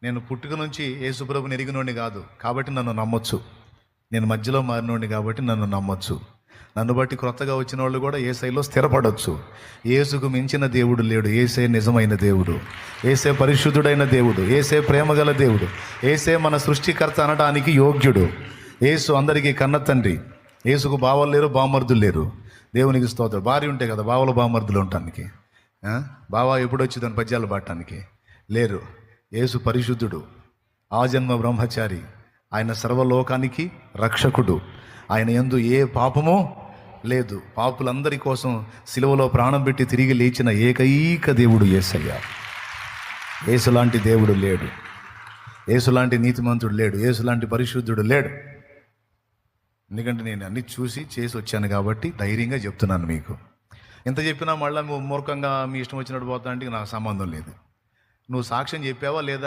నేను పుట్టుక నుంచి యేసుప్రభుని ఎరిగినోడిని కాదు, కాబట్టి నన్ను నమ్మొచ్చు. నేను మధ్యలో మారినోడిని కాబట్టి నన్ను నమ్మొచ్చు. నన్ను బట్టి క్రొత్తగా వచ్చిన వాళ్ళు కూడా యేసయ్యలో స్థిరపడవచ్చు. యేసుకు మించిన దేవుడు లేడు. యేసే నిజమైన దేవుడు, యేసే పరిశుద్ధుడైన దేవుడు, యేసే ప్రేమగల దేవుడు, యేసే మన సృష్టికర్త అనడానికి యోగ్యుడు. యేసు అందరికీ కన్న తండ్రి. యేసుకు బావలు లేరు, బామర్దులు లేరు. దేవునికి స్తోత్రం. భార్య ఉంటే కదా బావలు బామర్దులు ఉండటానికి. బావ ఎప్పుడు వచ్చి దాని పద్యాలు పాడటానికి లేరు. యేసు పరిశుద్ధుడు, ఆజన్మ బ్రహ్మచారి. ఆయన సర్వలోకానికి రక్షకుడు. ఆయన యందు ఏ పాపమో లేదు. పాపులందరి కోసం సిలువలో ప్రాణం పెట్టి తిరిగి లేచిన ఏకైక దేవుడు యేసయ్య. యేసులాంటి దేవుడు లేడు. యేసులాంటి నీతిమంతుడు లేడు. యేసులాంటి పరిశుద్ధుడు లేడు. ఎందుకంటే నేను అన్ని చూసి చేసి వచ్చాను కాబట్టి ధైర్యంగా చెప్తున్నాను మీకు. ఎంత చెప్పినా మళ్ళీ మూర్ఖంగా మీ ఇష్టం వచ్చినట్టు పోతా అంటే నాకు సంబంధం లేదు. నువ్వు సాక్ష్యం చెప్పావా లేదా